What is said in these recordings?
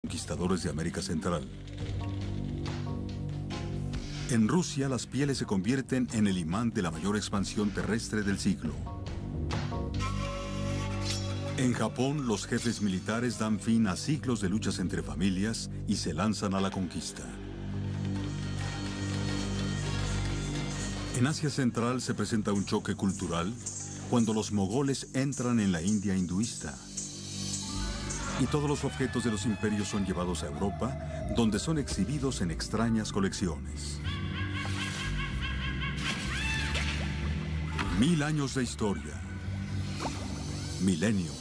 conquistadores de América Central. En Rusia, las pieles se convierten en el imán de la mayor expansión terrestre del siglo. En Japón, los jefes militares dan fin a siglos de luchas entre familias y se lanzan a la conquista. En Asia Central se presenta un choque cultural cuando los mogoles entran en la India hinduista. Y todos los objetos de los imperios son llevados a Europa, donde son exhibidos en extrañas colecciones. 1000 años de historia. Milenio.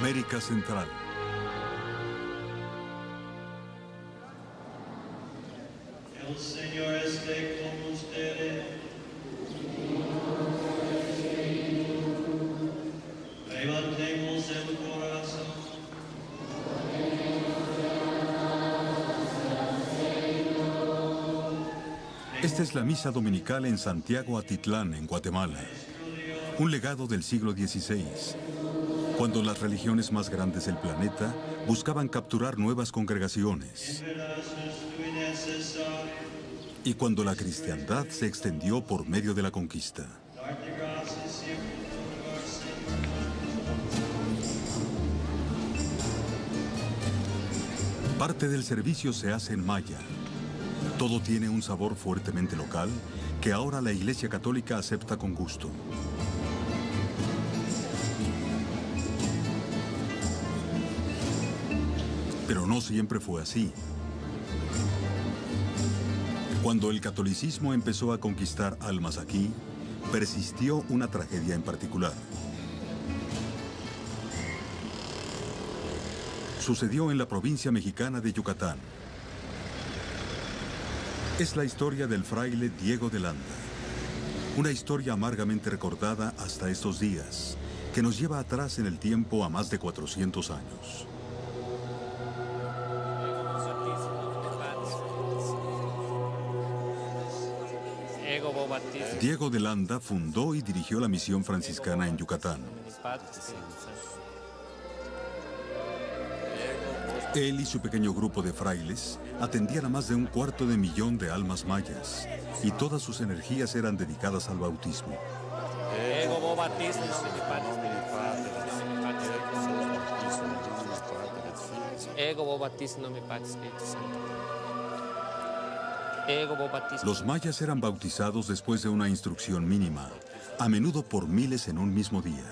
América Central. El Señor esté con ustedes. Levantemos el corazón. Esta es la misa dominical en Santiago Atitlán, en Guatemala. Un legado del siglo XVI, cuando las religiones más grandes del planeta buscaban capturar nuevas congregaciones. Y cuando la cristiandad se extendió por medio de la conquista. Parte del servicio se hace en maya. Todo tiene un sabor fuertemente local que ahora la Iglesia Católica acepta con gusto. Pero no siempre fue así. Cuando el catolicismo empezó a conquistar almas aquí, persistió una tragedia en particular. Sucedió en la provincia mexicana de Yucatán. Es la historia del fraile Diego de Landa. Una historia amargamente recordada hasta estos días, que nos lleva atrás en el tiempo a más de 400 años. Diego de Landa fundó y dirigió la misión franciscana en Yucatán. Él y su pequeño grupo de frailes atendían a más de 250,000 de almas mayas, y todas sus energías eran dedicadas al bautismo. Los mayas eran bautizados después de una instrucción mínima, a menudo por miles en un mismo día.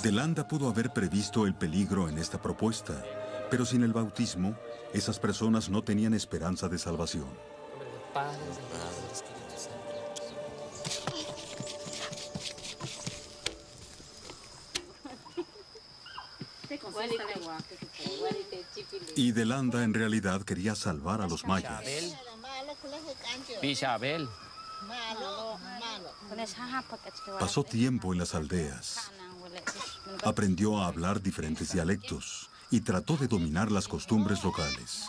De Landa pudo haber previsto el peligro en esta propuesta, pero sin el bautismo, esas personas no tenían esperanza de salvación. Y De Landa en realidad quería salvar a los mayas. Pasó tiempo en las aldeas. Aprendió a hablar diferentes dialectos y trató de dominar las costumbres locales.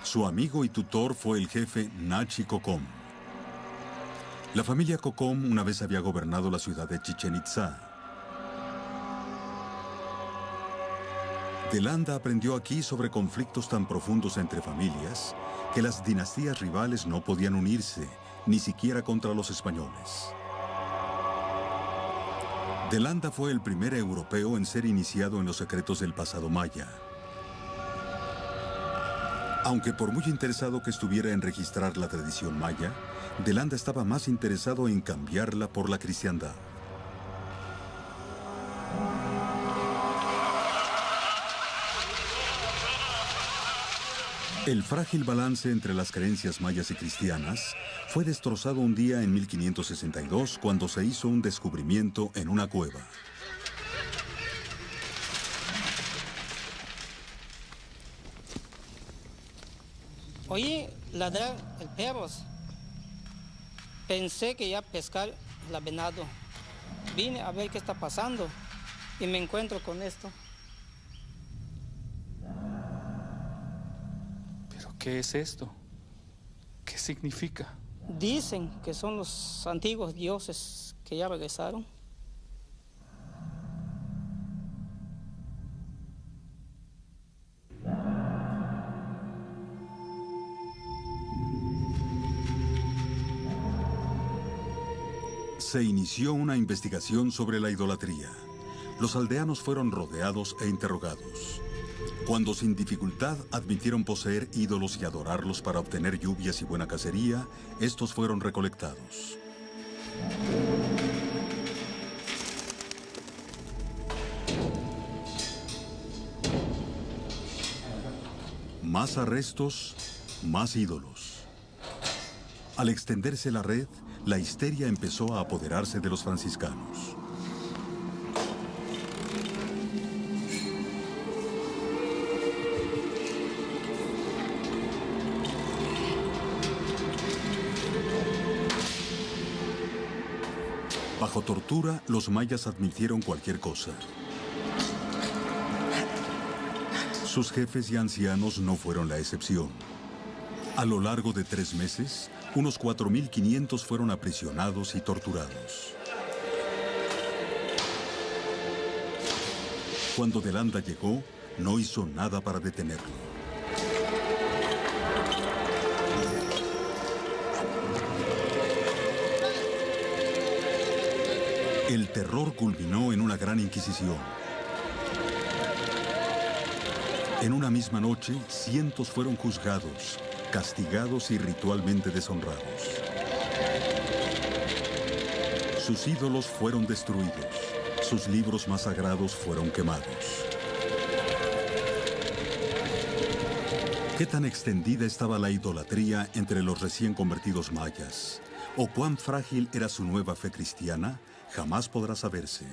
Su amigo y tutor fue el jefe Nachi Cocom. La familia Cocom una vez había gobernado la ciudad de Chichén Itzá. De Landa aprendió aquí sobre conflictos tan profundos entre familias que las dinastías rivales no podían unirse, ni siquiera contra los españoles. De Landa fue el primer europeo en ser iniciado en los secretos del pasado maya. Aunque por muy interesado que estuviera en registrar la tradición maya, De Landa estaba más interesado en cambiarla por la cristiandad. El frágil balance entre las creencias mayas y cristianas fue destrozado un día en 1562 cuando se hizo un descubrimiento en una cueva. Oí ladrar el perro. Pensé que iba a pescar el venado. Vine a ver qué está pasando y me encuentro con esto. ¿Pero qué es esto? ¿Qué significa? Dicen que son los antiguos dioses que ya regresaron. Se inició una investigación sobre la idolatría. Los aldeanos fueron rodeados e interrogados. Cuando sin dificultad admitieron poseer ídolos y adorarlos para obtener lluvias y buena cacería, estos fueron recolectados. Más arrestos, más ídolos. Al extenderse la red, la histeria empezó a apoderarse de los franciscanos. Bajo tortura, los mayas admitieron cualquier cosa. Sus jefes y ancianos no fueron la excepción. A lo largo de 3 meses, unos 4.500 fueron aprisionados y torturados. Cuando De Landa llegó, no hizo nada para detenerlo. El terror culminó en una gran inquisición. En una misma noche, cientos fueron juzgados, castigados y ritualmente deshonrados. Sus ídolos fueron destruidos, sus libros más sagrados fueron quemados. ¿Qué tan extendida estaba la idolatría entre los recién convertidos mayas? ¿O cuán frágil era su nueva fe cristiana? Jamás podrá saberse.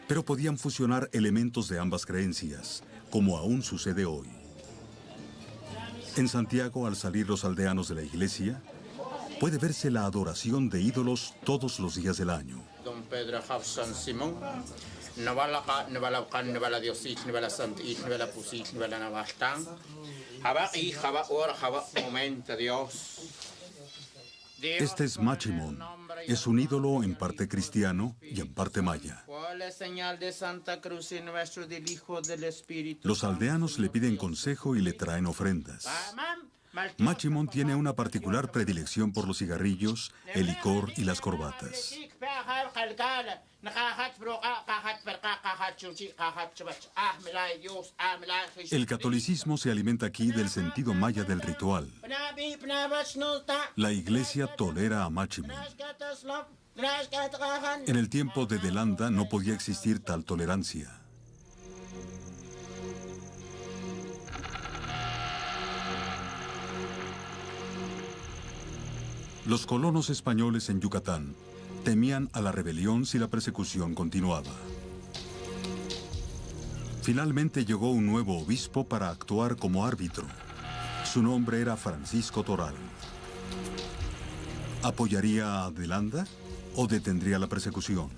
Pero podían fusionar elementos de ambas creencias, como aún sucede hoy. En Santiago, al salir los aldeanos de la iglesia, puede verse la adoración de ídolos todos los días del año. Don Pedro San Simón, Este es Machimón. Es un ídolo en parte cristiano y en parte maya. Los aldeanos le piden consejo y le traen ofrendas. Machimón tiene una particular predilección por los cigarrillos, el licor y las corbatas. El catolicismo se alimenta aquí del sentido maya del ritual. La iglesia tolera a Machimón. En el tiempo de De Landa no podía existir tal tolerancia. Los colonos españoles en Yucatán temían a la rebelión si la persecución continuaba. Finalmente llegó un nuevo obispo para actuar como árbitro. Su nombre era Francisco Toral. ¿Apoyaría a De Landa o detendría la persecución?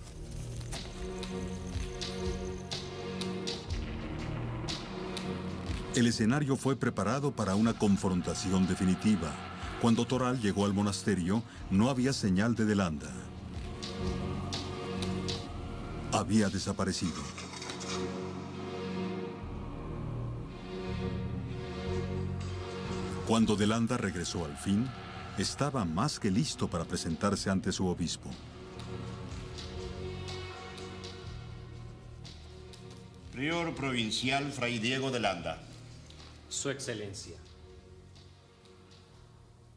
El escenario fue preparado para una confrontación definitiva. Cuando Toral llegó al monasterio, no había señal de Delanda. Había desaparecido. Cuando Delanda regresó al fin, estaba más que listo para presentarse ante su obispo. Prior provincial Fray Diego Delanda. Su Excelencia.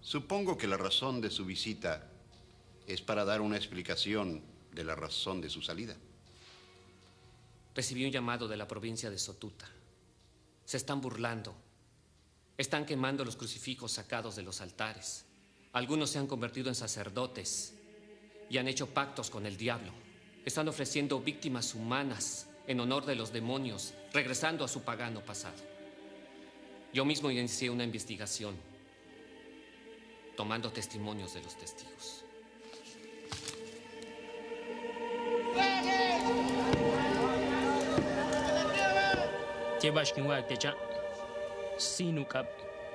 Supongo que la razón de su visita es para dar una explicación de la razón de su salida. Recibí un llamado de la provincia de Sotuta. Se están burlando. Están quemando los crucifijos sacados de los altares. Algunos se han convertido en sacerdotes y han hecho pactos con el diablo. Están ofreciendo víctimas humanas en honor de los demonios, regresando a su pagano pasado. Yo mismo inicié una investigación, tomando testimonios de los testigos.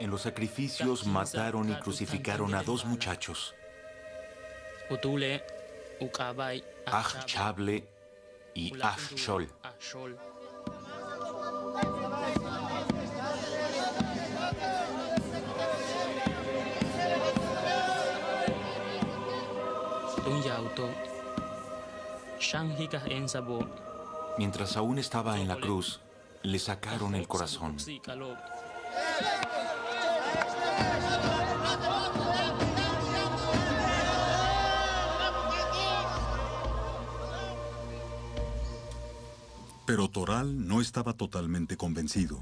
En los sacrificios mataron y crucificaron a 2 muchachos, Aj Chable y Aj Shol. Mientras aún estaba en la cruz, le sacaron el corazón. Pero Toral no estaba totalmente convencido.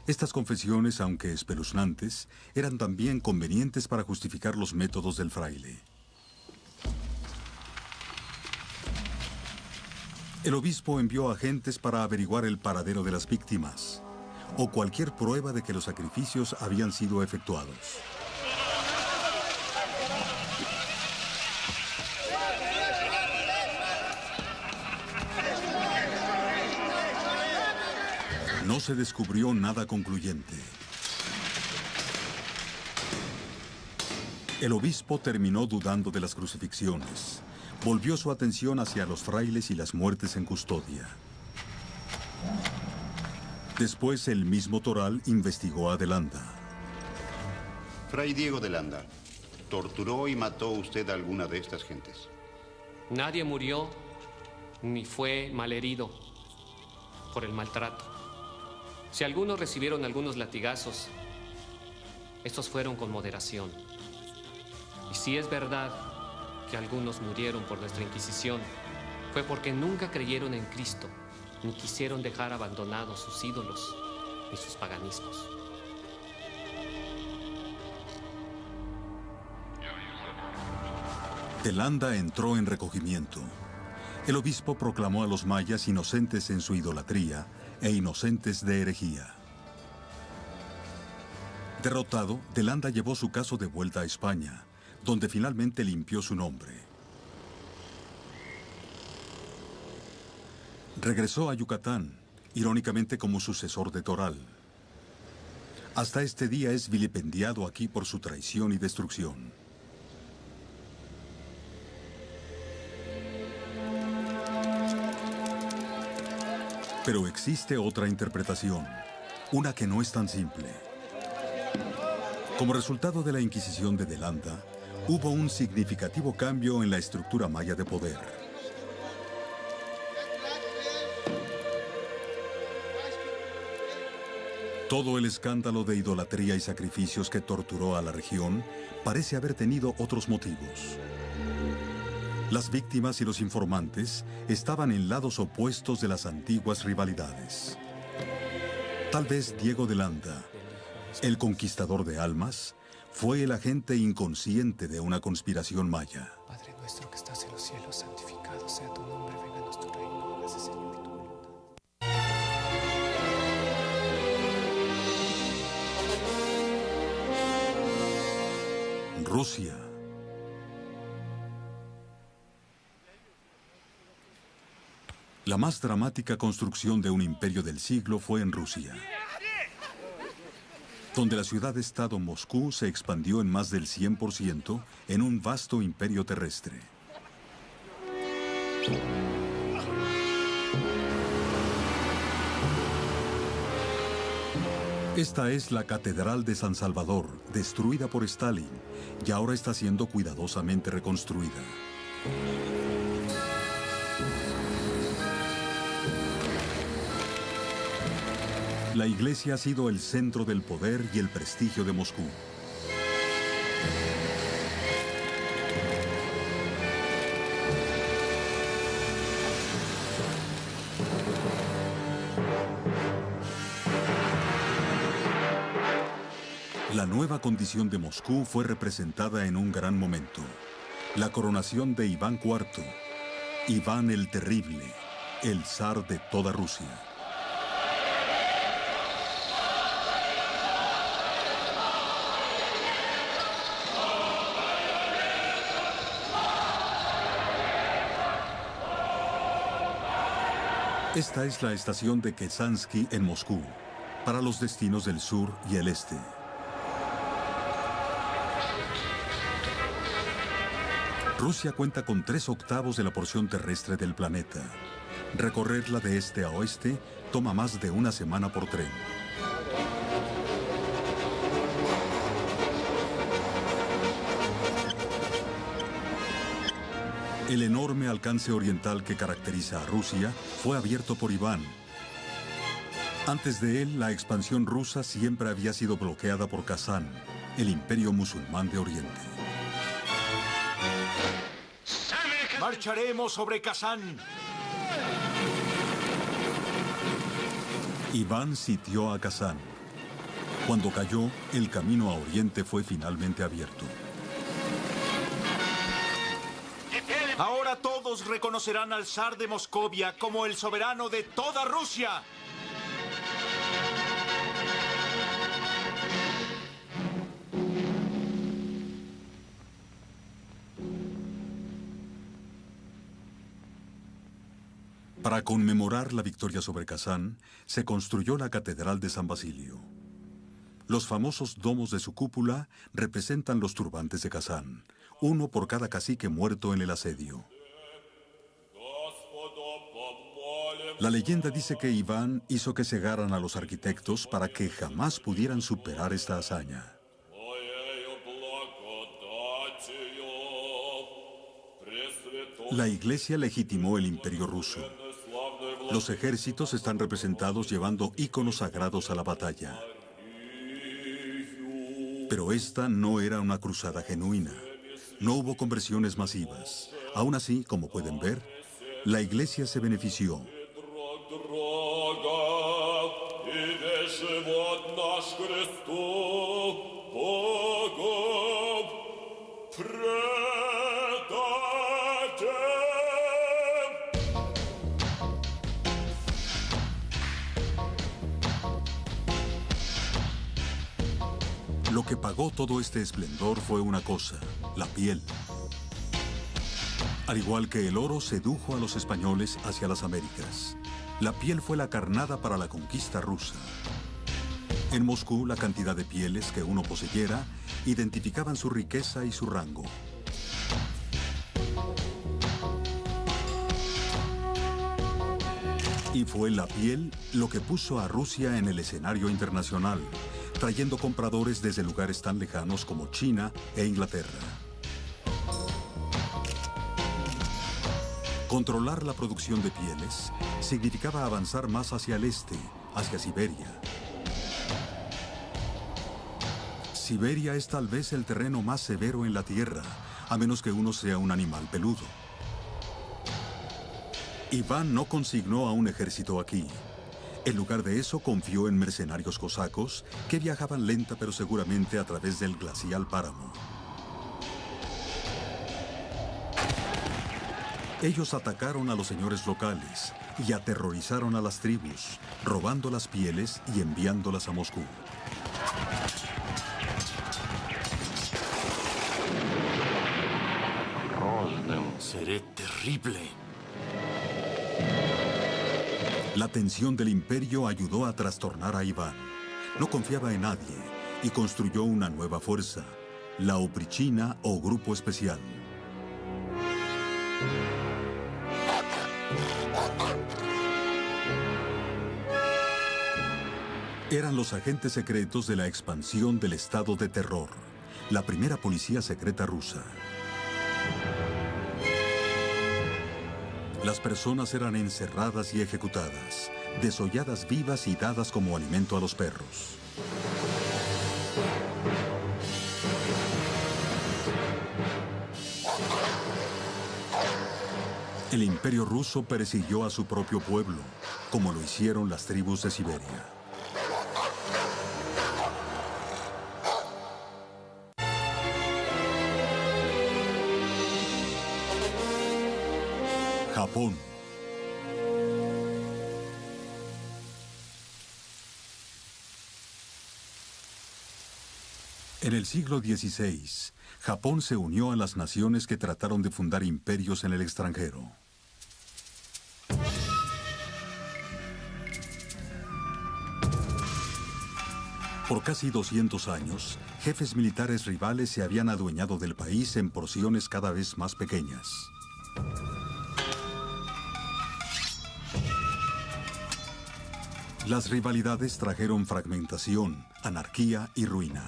Estas confesiones, aunque espeluznantes, eran también convenientes para justificar los métodos del fraile. El obispo envió agentes para averiguar el paradero de las víctimas o cualquier prueba de que los sacrificios habían sido efectuados. No se descubrió nada concluyente. El obispo terminó dudando de las crucifixiones. Volvió su atención hacia los frailes y las muertes en custodia. Después, el mismo Toral investigó a Delanda. Fray Diego Delanda, ¿torturó y mató usted a alguna de estas gentes? Nadie murió ni fue malherido por el maltrato. Si algunos recibieron algunos latigazos, estos fueron con moderación. Y si es verdad que algunos murieron por nuestra Inquisición, fue porque nunca creyeron en Cristo, ni quisieron dejar abandonados sus ídolos y sus paganismos. Delanda entró en recogimiento. El obispo proclamó a los mayas inocentes en su idolatría e inocentes de herejía. Derrotado, Delanda llevó su caso de vuelta a España, donde finalmente limpió su nombre. Regresó a Yucatán, irónicamente como sucesor de Toral. Hasta este día es vilipendiado aquí por su traición y destrucción. Pero existe otra interpretación, una que no es tan simple. Como resultado de la Inquisición de Delanda, hubo un significativo cambio en la estructura maya de poder. Todo el escándalo de idolatría y sacrificios que torturó a la región parece haber tenido otros motivos. Las víctimas y los informantes estaban en lados opuestos de las antiguas rivalidades. Tal vez Diego Delanda, el conquistador de almas, fue el agente inconsciente de una conspiración maya. Padre nuestro que estás en los cielos, santificado sea tu nombre, vénganos tu reino, hágase Señor tu voluntad. Rusia. La más dramática construcción de un imperio del siglo fue en Rusia. donde la ciudad-estado Moscú se expandió en más del 100% en un vasto imperio terrestre. Esta es la Catedral de San Salvador, destruida por Stalin, y ahora está siendo cuidadosamente reconstruida. La iglesia ha sido el centro del poder y el prestigio de Moscú. La nueva condición de Moscú fue representada en un gran momento: la coronación de Iván IV, Iván el Terrible, el zar de toda Rusia. Esta es la estación de Kesansky en Moscú, para los destinos del sur y el este. Rusia cuenta con 3/8 de la porción terrestre del planeta. Recorrerla de este a oeste toma más de una semana por tren. El enorme alcance oriental que caracteriza a Rusia fue abierto por Iván. Antes de él, la expansión rusa siempre había sido bloqueada por Kazán, el imperio musulmán de Oriente. ¡Marcharemos sobre Kazán! Iván sitió a Kazán. Cuando cayó, el camino a Oriente fue finalmente abierto. Ahora todos reconocerán al zar de Moscovia como el soberano de toda Rusia. Para conmemorar la victoria sobre Kazán, se construyó la Catedral de San Basilio. Los famosos domos de su cúpula representan los turbantes de Kazán, uno por cada cacique muerto en el asedio. La leyenda dice que Iván hizo que cegaran a los arquitectos para que jamás pudieran superar esta hazaña. La iglesia legitimó el imperio ruso. Los ejércitos están representados llevando íconos sagrados a la batalla. Pero esta no era una cruzada genuina. No hubo conversiones masivas. Aún así, como pueden ver, la iglesia se benefició. Lo que pagó todo este esplendor fue una cosa: la piel. Al igual que el oro sedujo a los españoles hacia las Américas, la piel fue la carnada para la conquista rusa. En Moscú, la cantidad de pieles que uno poseyera identificaban su riqueza y su rango. Y fue la piel lo que puso a Rusia en el escenario internacional, trayendo compradores desde lugares tan lejanos como China e Inglaterra. Controlar la producción de pieles significaba avanzar más hacia el este, hacia Siberia. Siberia es tal vez el terreno más severo en la Tierra, a menos que uno sea un animal peludo. Iván no consignó a un ejército aquí. En lugar de eso, confió en mercenarios cosacos que viajaban lenta pero seguramente a través del glacial páramo. Ellos atacaron a los señores locales y aterrorizaron a las tribus, robando las pieles y enviándolas a Moscú. Seré terrible. La tensión del imperio ayudó a trastornar a Iván. No confiaba en nadie y construyó una nueva fuerza, la Oprichnina o Grupo Especial. Eran los agentes secretos de la expansión del Estado de Terror, la primera policía secreta rusa. Las personas eran encerradas y ejecutadas, desolladas vivas y dadas como alimento a los perros. El Imperio ruso persiguió a su propio pueblo, como lo hicieron las tribus de Siberia. Japón. En el siglo XVI, Japón se unió a las naciones que trataron de fundar imperios en el extranjero. Por casi 200 años, jefes militares rivales se habían adueñado del país en porciones cada vez más pequeñas. Las rivalidades trajeron fragmentación, anarquía y ruina.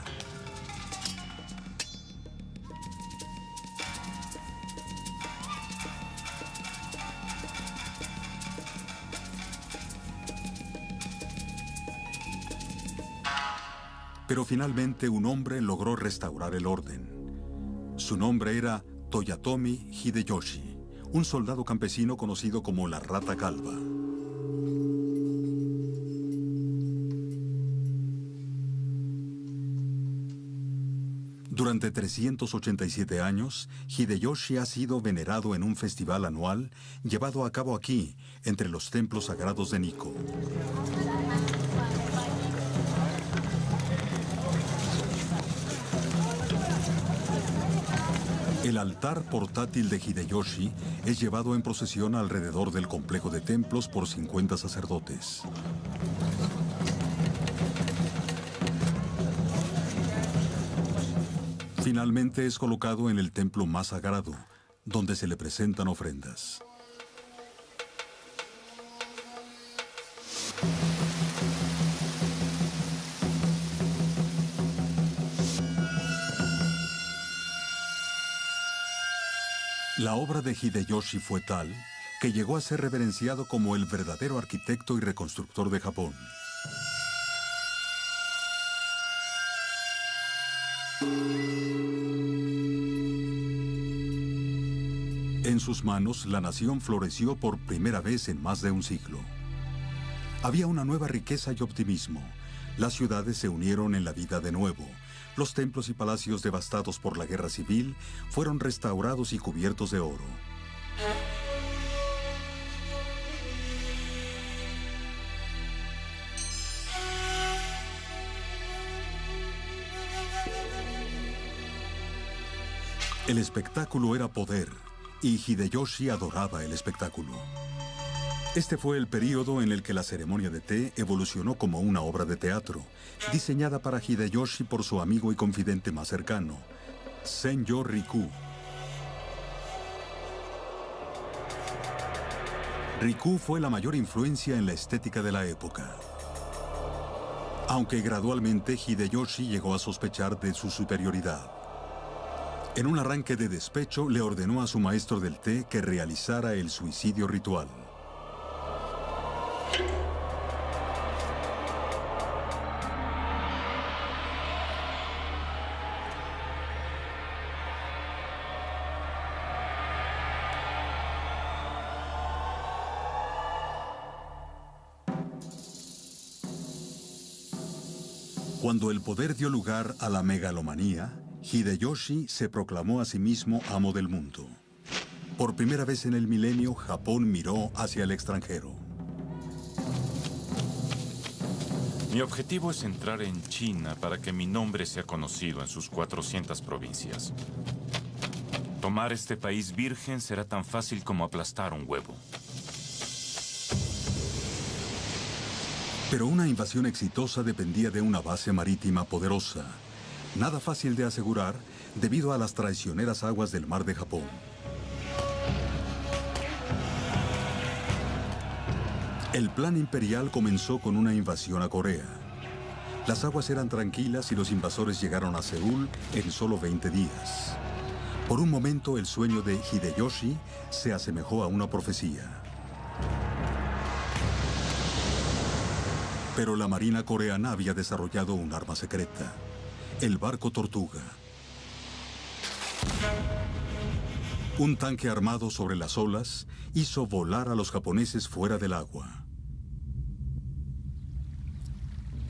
Pero finalmente un hombre logró restaurar el orden. Su nombre era Toyotomi Hideyoshi, un soldado campesino conocido como la Rata Calva. Durante 387 años, Hideyoshi ha sido venerado en un festival anual llevado a cabo aquí, entre los templos sagrados de Nikko. El altar portátil de Hideyoshi es llevado en procesión alrededor del complejo de templos por 50 sacerdotes. Finalmente es colocado en el templo más sagrado, donde se le presentan ofrendas. La obra de Hideyoshi fue tal que llegó a ser reverenciado como el verdadero arquitecto y reconstructor de Japón. En sus manos, la nación floreció por primera vez en más de un siglo. Había una nueva riqueza y optimismo. Las ciudades se unieron en la vida de nuevo. Los templos y palacios devastados por la guerra civil fueron restaurados y cubiertos de oro. El espectáculo era poder, y Hideyoshi adoraba el espectáculo. Este fue el período en el que la ceremonia de té evolucionó como una obra de teatro, diseñada para Hideyoshi por su amigo y confidente más cercano, Senjo Riku. Riku fue la mayor influencia en la estética de la época. Aunque gradualmente Hideyoshi llegó a sospechar de su superioridad. En un arranque de despecho, le ordenó a su maestro del té que realizara el suicidio ritual. Cuando el poder dio lugar a la megalomanía, Hideyoshi se proclamó a sí mismo amo del mundo. Por primera vez en el milenio, Japón miró hacia el extranjero. Mi objetivo es entrar en China para que mi nombre sea conocido en sus 400 provincias. Tomar este país virgen será tan fácil como aplastar un huevo. Pero una invasión exitosa dependía de una base marítima poderosa, nada fácil de asegurar debido a las traicioneras aguas del mar de Japón. El plan imperial comenzó con una invasión a Corea. Las aguas eran tranquilas y los invasores llegaron a Seúl en solo 20 días. Por un momento, el sueño de Hideyoshi se asemejó a una profecía. Pero la marina coreana había desarrollado un arma secreta, el barco Tortuga. Un tanque armado sobre las olas hizo volar a los japoneses fuera del agua.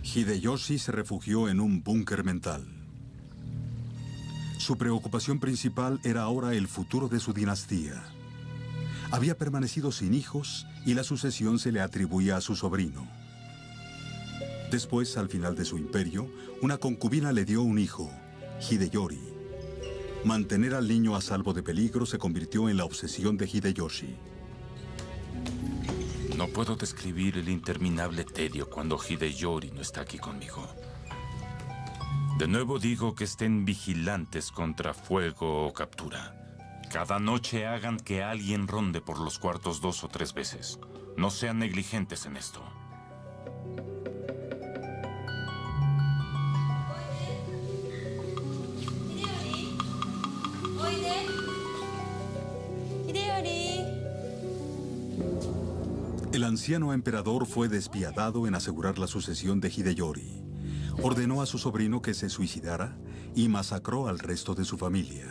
Hideyoshi se refugió en un búnker mental. Su preocupación principal era ahora el futuro de su dinastía. Había permanecido sin hijos y la sucesión se le atribuía a su sobrino. Después, al final de su imperio, una concubina le dio un hijo, Hideyori. Mantener al niño a salvo de peligro se convirtió en la obsesión de Hideyoshi. No puedo describir el interminable tedio cuando Hideyori no está aquí conmigo. De nuevo digo que estén vigilantes contra fuego o captura. Cada noche hagan que alguien ronde por los cuartos 2 o 3 veces. No sean negligentes en esto. El anciano emperador fue despiadado en asegurar la sucesión de Hideyori. Ordenó a su sobrino que se suicidara y masacró al resto de su familia.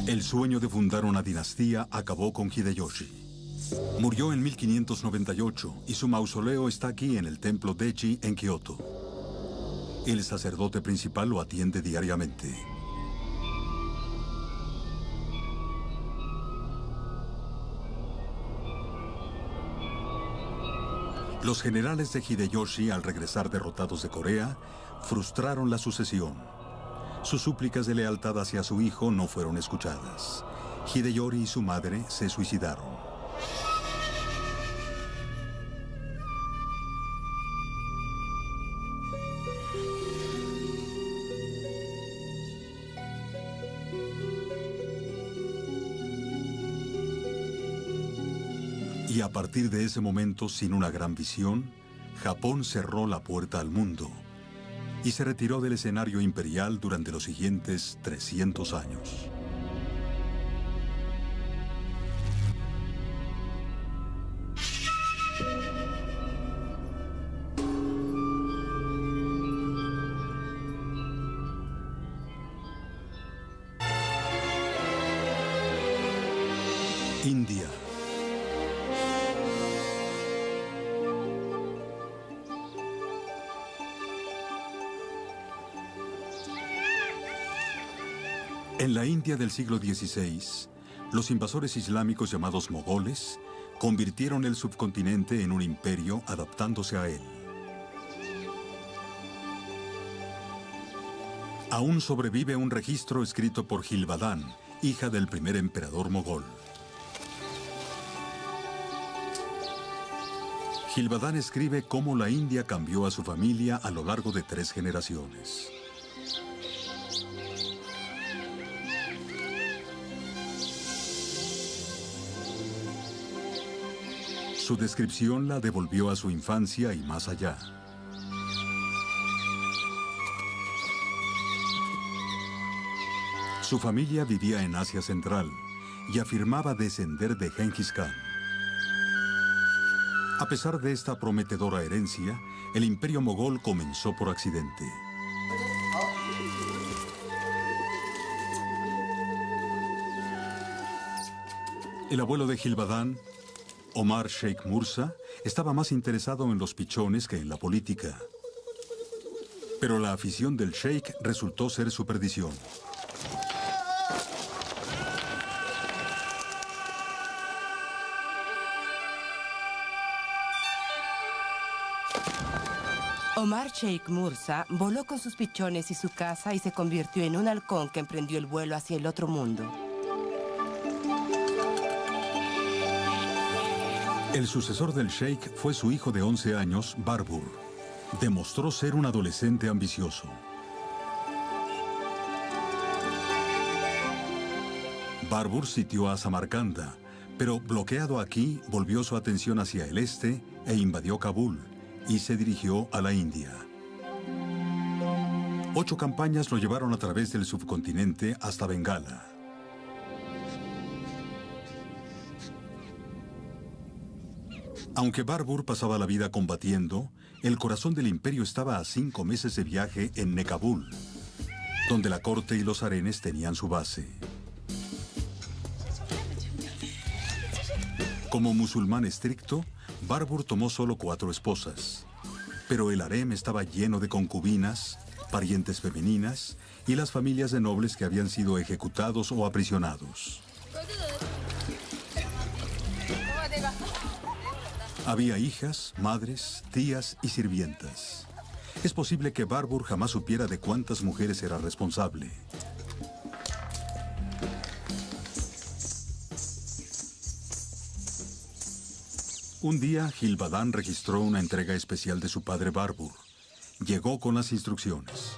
El sueño de fundar una dinastía acabó con Hideyoshi. Murió en 1598 y su mausoleo está aquí en el templo Dechi en Kioto. El sacerdote principal lo atiende diariamente. Los generales de Hideyoshi, al regresar derrotados de Corea, frustraron la sucesión. Sus súplicas de lealtad hacia su hijo no fueron escuchadas. Hideyori y su madre se suicidaron. Y a partir de ese momento, sin una gran visión, Japón cerró la puerta al mundo y se retiró del escenario imperial durante los siguientes 300 años. India. En la India del siglo XVI, los invasores islámicos llamados mogoles convirtieron el subcontinente en un imperio adaptándose a él. Aún sobrevive un registro escrito por Gilbadán, hija del primer emperador mogol. Gilbadán escribe cómo la India cambió a su familia a lo largo de 3 generaciones. Su descripción la devolvió a su infancia y más allá. Su familia vivía en Asia Central y afirmaba descender de Genghis Khan. A pesar de esta prometedora herencia, el imperio mogol comenzó por accidente. El abuelo de Gilbadán, Omar Sheikh Mursa, estaba más interesado en los pichones que en la política. Pero la afición del sheikh resultó ser su perdición. Omar Sheikh Mursa voló con sus pichones y su casa y se convirtió en un halcón que emprendió el vuelo hacia el otro mundo. El sucesor del sheikh fue su hijo de 11 años, Barbur. Demostró ser un adolescente ambicioso. Barbur sitió a Samarcanda, pero bloqueado aquí, volvió su atención hacia el este e invadió Kabul y se dirigió a la India. 8 campañas lo llevaron a través del subcontinente hasta Bengala. Aunque Barbur pasaba la vida combatiendo, el corazón del imperio estaba a 5 meses de viaje en Nekabul, donde la corte y los harenes tenían su base. Como musulmán estricto, Barbur tomó solo 4 esposas, pero el harem estaba lleno de concubinas, parientes femeninas y las familias de nobles que habían sido ejecutados o aprisionados. Había hijas, madres, tías y sirvientas. Es posible que Barbur jamás supiera de cuántas mujeres era responsable. Un día, Gilbadán registró una entrega especial de su padre Barbur. Llegó con las instrucciones.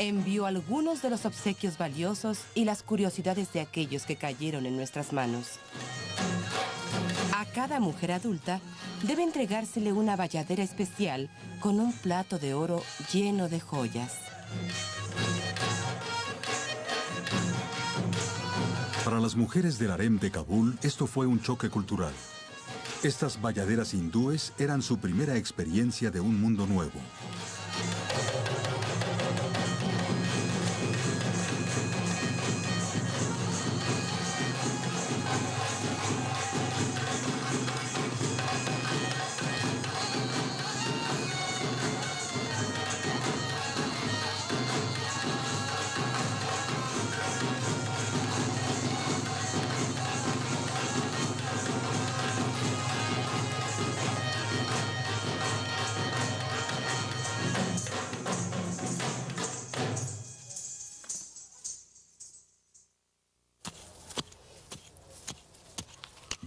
Envió algunos de los obsequios valiosos y las curiosidades de aquellos que cayeron en nuestras manos. A cada mujer adulta debe entregársele una bayadera especial con un plato de oro lleno de joyas. Para las mujeres del harem de Kabul, esto fue un choque cultural. Estas bayaderas hindúes eran su primera experiencia de un mundo nuevo.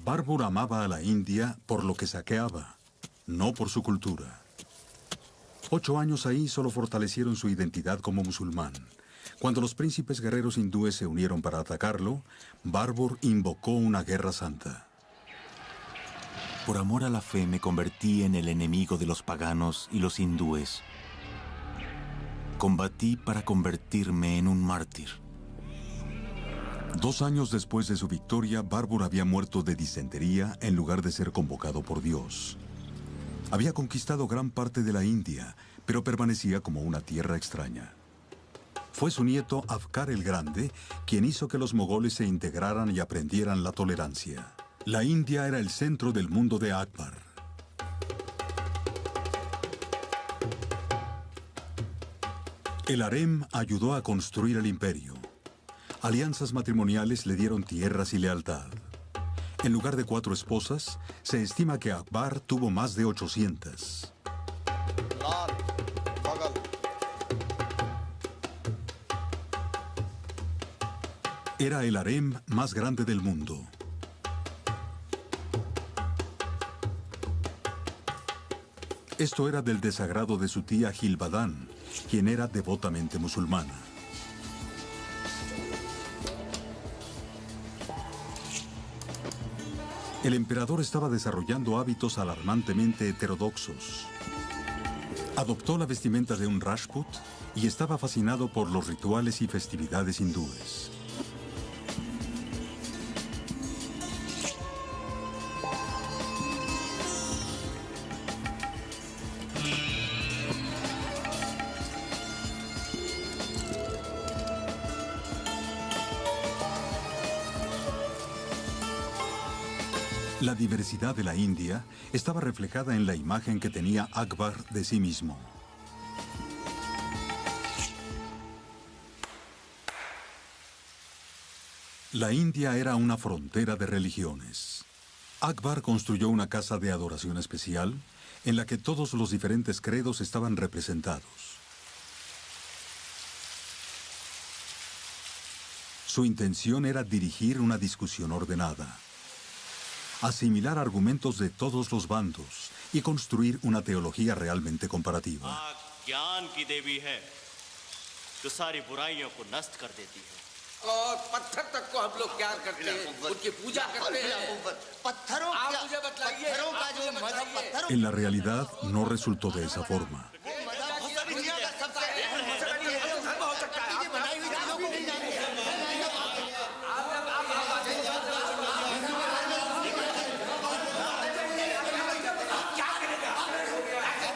Barbur amaba a la India por lo que saqueaba, no por su cultura. 8 años ahí solo fortalecieron su identidad como musulmán. Cuando los príncipes guerreros hindúes se unieron para atacarlo, Barbur invocó una guerra santa. Por amor a la fe me convertí en el enemigo de los paganos y los hindúes. Combatí para convertirme en un mártir. 2 años después de su victoria, Barbur había muerto de disentería en lugar de ser convocado por Dios. Había conquistado gran parte de la India, pero permanecía como una tierra extraña. Fue su nieto Afkar el Grande quien hizo que los mogoles se integraran y aprendieran la tolerancia. La India era el centro del mundo de Akbar. El harem ayudó a construir el imperio. Alianzas matrimoniales le dieron tierras y lealtad. En lugar de 4 esposas, se estima que Akbar tuvo más de 800. Era el harem más grande del mundo. Esto era del desagrado de su tía Gilbadán, quien era devotamente musulmana. El emperador estaba desarrollando hábitos alarmantemente heterodoxos. Adoptó la vestimenta de un Rajput y estaba fascinado por los rituales y festividades hindúes. La diversidad de la India estaba reflejada en la imagen que tenía Akbar de sí mismo. La India era una frontera de religiones. Akbar construyó una casa de adoración especial en la que todos los diferentes credos estaban representados. Su intención era dirigir una discusión ordenada, asimilar argumentos de todos los bandos y construir una teología realmente comparativa. ज्ञान की देवी है जो सारी बुराइयों को नष्ट कर देती है और पत्थर तक को हम लोग प्यार करते हैं, उनकी पूजा करते हैं। पत्थरों आप मुझे बतलाइए, पत्थरों का जो मजहब पत्थरों En la realidad no resultó de esa forma.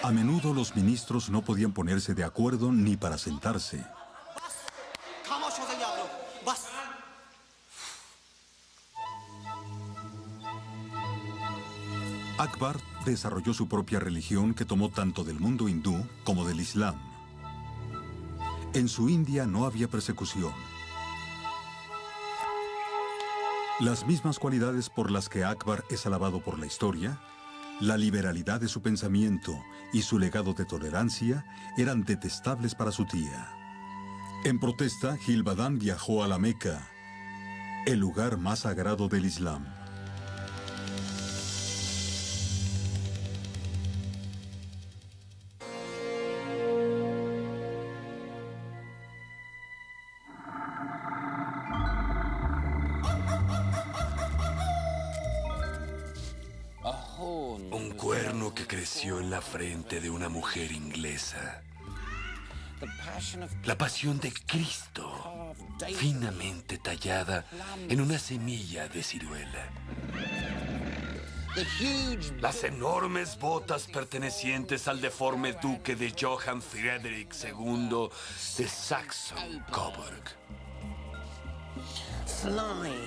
A menudo los ministros no podían ponerse de acuerdo ni para sentarse. Akbar desarrolló su propia religión que tomó tanto del mundo hindú como del Islam. En su India no había persecución. Las mismas cualidades por las que Akbar es alabado por la historia, la liberalidad de su pensamiento y su legado de tolerancia eran detestables para su tía. En protesta, Gilbadan viajó a la Meca, el lugar más sagrado del Islam. Un cuerno que creció en la frente de una mujer inglesa. La pasión de Cristo, finamente tallada en una semilla de ciruela. Las enormes botas pertenecientes al deforme duque de Johann Friedrich II de Saxon-Coburg.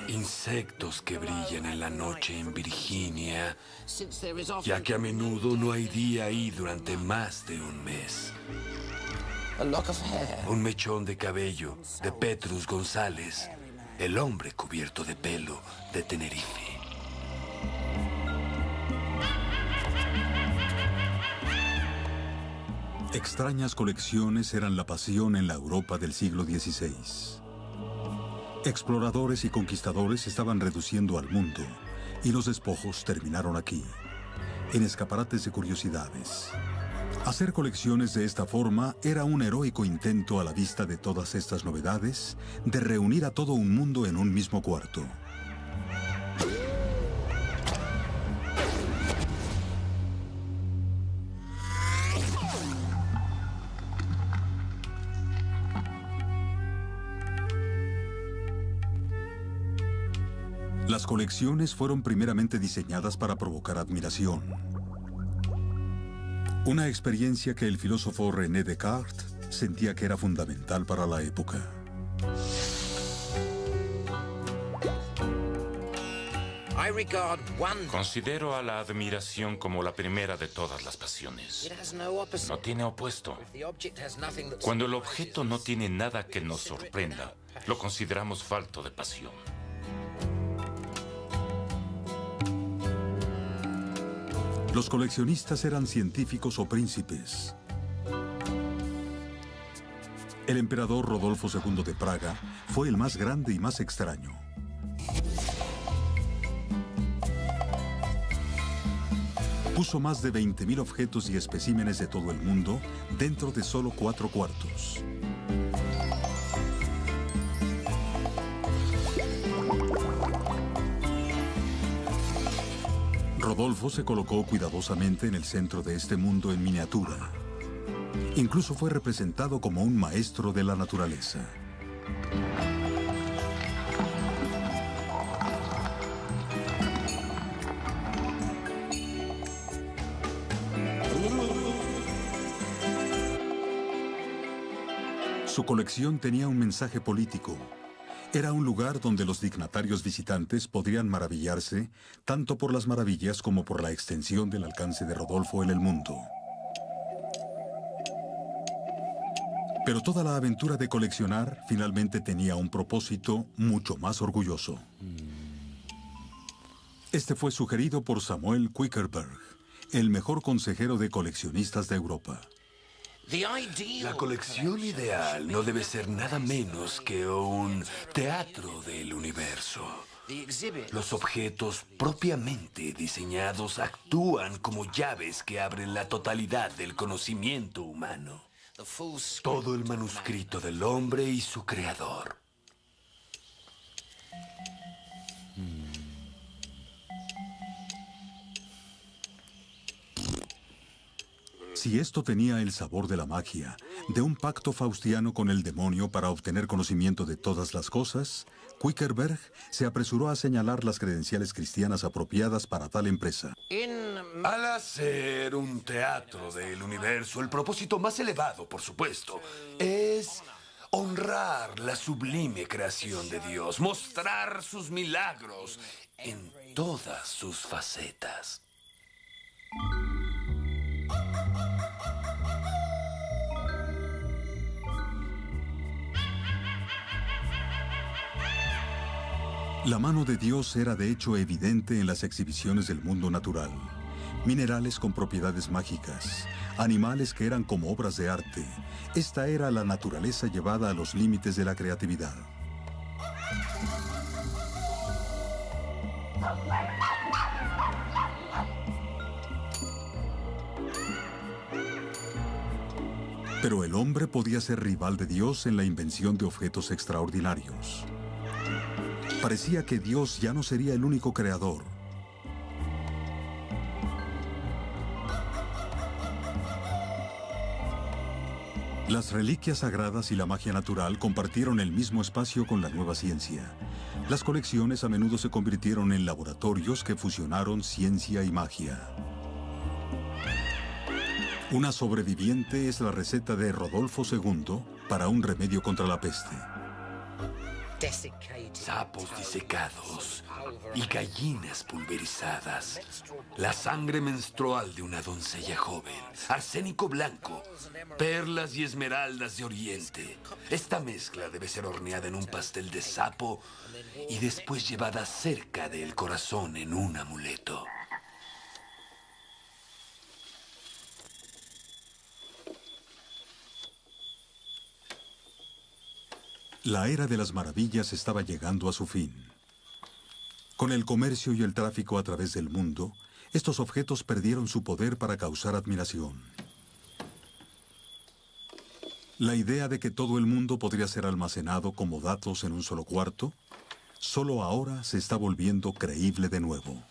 Insectos que brillan en la noche en Virginia, ya que a menudo no hay día ahí durante más de un mes. Un mechón de cabello de Petrus González, el hombre cubierto de pelo de Tenerife. Extrañas colecciones eran la pasión en la Europa del siglo XVI. Exploradores y conquistadores estaban reduciendo al mundo, y los despojos terminaron aquí, en escaparates de curiosidades. Hacer colecciones de esta forma era un heroico intento a la vista de todas estas novedades, de reunir a todo un mundo en un mismo cuarto. Las colecciones fueron primeramente diseñadas para provocar admiración. Una experiencia que el filósofo René Descartes sentía que era fundamental para la época. Considero a la admiración como la primera de todas las pasiones. No tiene opuesto. Cuando el objeto no tiene nada que nos sorprenda, lo consideramos falto de pasión. Los coleccionistas eran científicos o príncipes. El emperador Rodolfo II de Praga fue el más grande y más extraño. Puso más de 20.000 objetos y especímenes de todo el mundo dentro de solo 4 cuartos. Rodolfo se colocó cuidadosamente en el centro de este mundo en miniatura. Incluso fue representado como un maestro de la naturaleza. Su colección tenía un mensaje político. Era un lugar donde los dignatarios visitantes podrían maravillarse tanto por las maravillas como por la extensión del alcance de Rodolfo en el mundo. Pero toda la aventura de coleccionar finalmente tenía un propósito mucho más orgulloso. Este fue sugerido por Samuel Quickenberg, el mejor consejero de coleccionistas de Europa. La colección ideal no debe ser nada menos que un teatro del universo. Los objetos propiamente diseñados actúan como llaves que abren la totalidad del conocimiento humano. Todo el manuscrito del hombre y su creador. Si esto tenía el sabor de la magia, de un pacto faustiano con el demonio para obtener conocimiento de todas las cosas, Quickenberg se apresuró a señalar las credenciales cristianas apropiadas para tal empresa. Al hacer un teatro del universo, el propósito más elevado, por supuesto, es honrar la sublime creación de Dios, mostrar sus milagros en todas sus facetas. La mano de Dios era de hecho evidente en las exhibiciones del mundo natural. Minerales con propiedades mágicas, animales que eran como obras de arte. Esta era la naturaleza llevada a los límites de la creatividad. Pero el hombre podía ser rival de Dios en la invención de objetos extraordinarios. Parecía que Dios ya no sería el único creador. Las reliquias sagradas y la magia natural compartieron el mismo espacio con la nueva ciencia. Las colecciones a menudo se convirtieron en laboratorios que fusionaron ciencia y magia. Una sobreviviente es la receta de Rodolfo II para un remedio contra la peste. Sapos disecados y gallinas pulverizadas, la sangre menstrual de una doncella joven, arsénico blanco, perlas y esmeraldas de Oriente. Esta mezcla debe ser horneada en un pastel de sapo y después llevada cerca del corazón en un amuleto. La era de las maravillas estaba llegando a su fin. Con el comercio y el tráfico a través del mundo, estos objetos perdieron su poder para causar admiración. La idea de que todo el mundo podría ser almacenado como datos en un solo cuarto, solo ahora se está volviendo creíble de nuevo.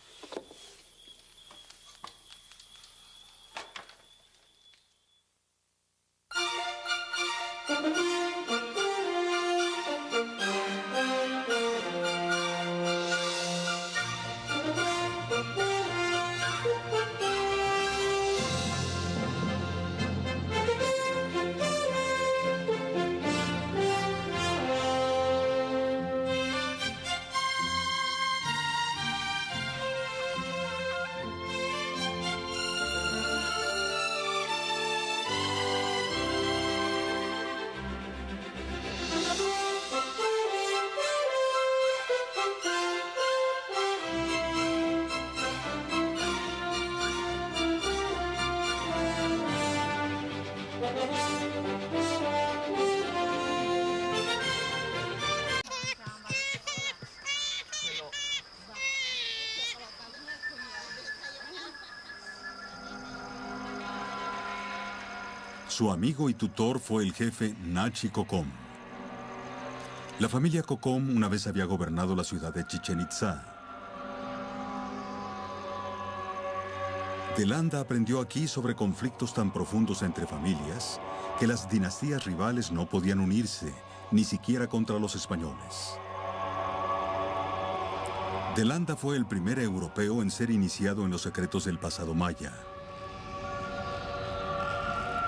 Su amigo y tutor fue el jefe Nachi Cocom. La familia Cocom una vez había gobernado la ciudad de Chichén Itzá. Delanda aprendió aquí sobre conflictos tan profundos entre familias que las dinastías rivales no podían unirse, ni siquiera contra los españoles. Delanda fue el primer europeo en ser iniciado en los secretos del pasado maya.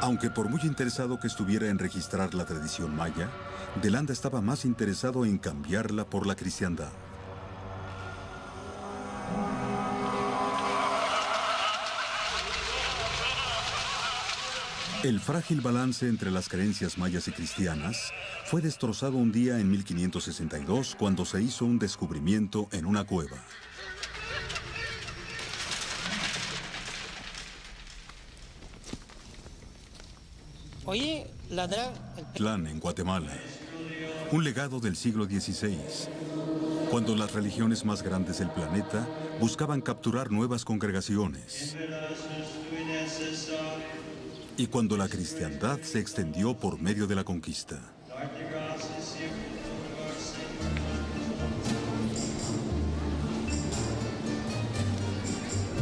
Aunque por muy interesado que estuviera en registrar la tradición maya, Delanda estaba más interesado en cambiarla por la cristiandad. El frágil balance entre las creencias mayas y cristianas fue destrozado un día en 1562 cuando se hizo un descubrimiento en una cueva. Oye, ladrar... Tlán, en Guatemala. Un legado del siglo XVI, cuando las religiones más grandes del planeta buscaban capturar nuevas congregaciones. Y cuando la cristiandad se extendió por medio de la conquista.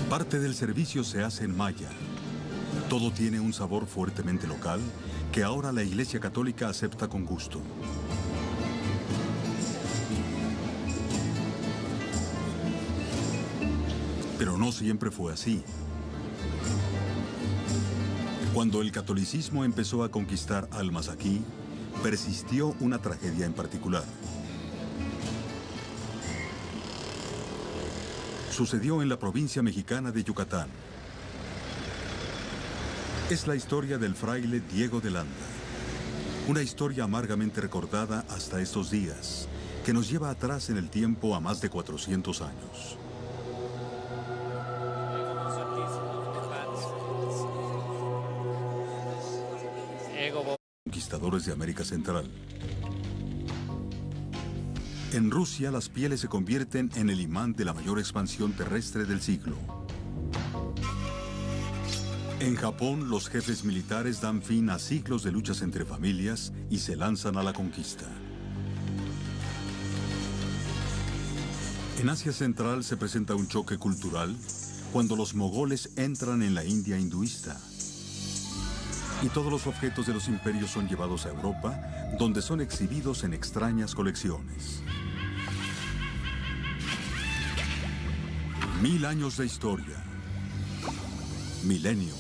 Parte del servicio se hace en maya. Todo tiene un sabor fuertemente local que ahora la Iglesia Católica acepta con gusto. Pero no siempre fue así. Cuando el catolicismo empezó a conquistar almas aquí, persistió una tragedia en particular. Sucedió en la provincia mexicana de Yucatán. Es la historia del fraile Diego de Landa. Una historia amargamente recordada hasta estos días, que nos lleva atrás en el tiempo a más de 400 años. Conquistadores de América Central. En Rusia, las pieles se convierten en el imán de la mayor expansión terrestre del siglo. En Japón, los jefes militares dan fin a siglos de luchas entre familias y se lanzan a la conquista. En Asia Central se presenta un choque cultural cuando los mogoles entran en la India hinduista. Y todos los objetos de los imperios son llevados a Europa, donde son exhibidos en extrañas colecciones. 1000 años de historia. Milenio.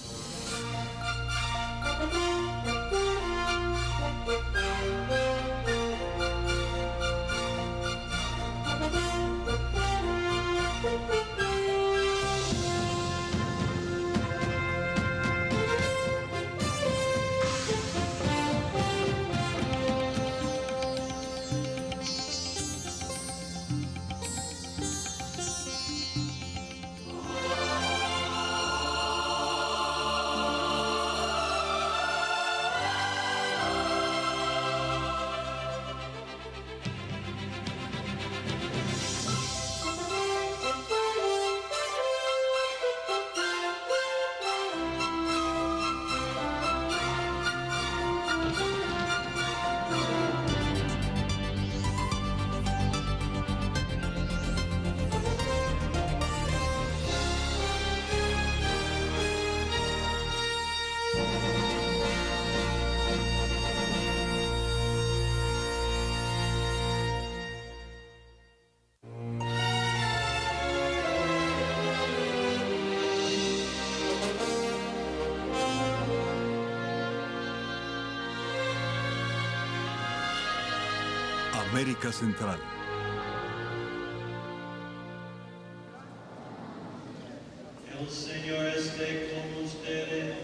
América Central. El Señor esté con ustedes.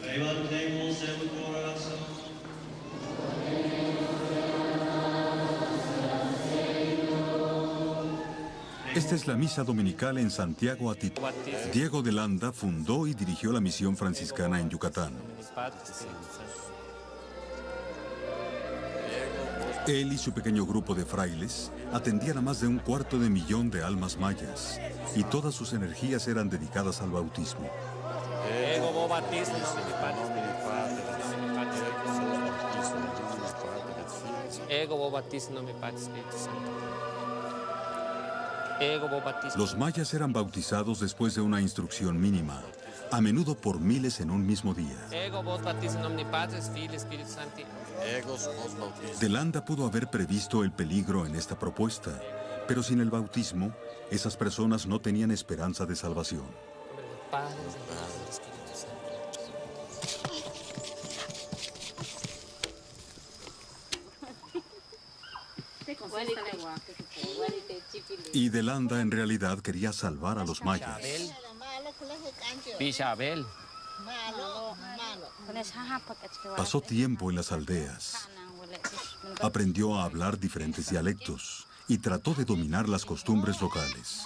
Levantemos el corazón. Esta es la misa dominical en Santiago Atitlan. Diego de Landa fundó y dirigió la misión franciscana en Yucatán. Él y su pequeño grupo de frailes atendían a más de 250,000 de almas mayas, y todas sus energías eran dedicadas al bautismo. Los mayas eran bautizados después de una instrucción mínima, a menudo por miles en un mismo día. De Landa pudo haber previsto el peligro en esta propuesta, pero sin el bautismo, esas personas no tenían esperanza de salvación. Y De Landa en realidad quería salvar a los mayas. Pasó tiempo en las aldeas. Aprendió a hablar diferentes dialectos y trató de dominar las costumbres locales.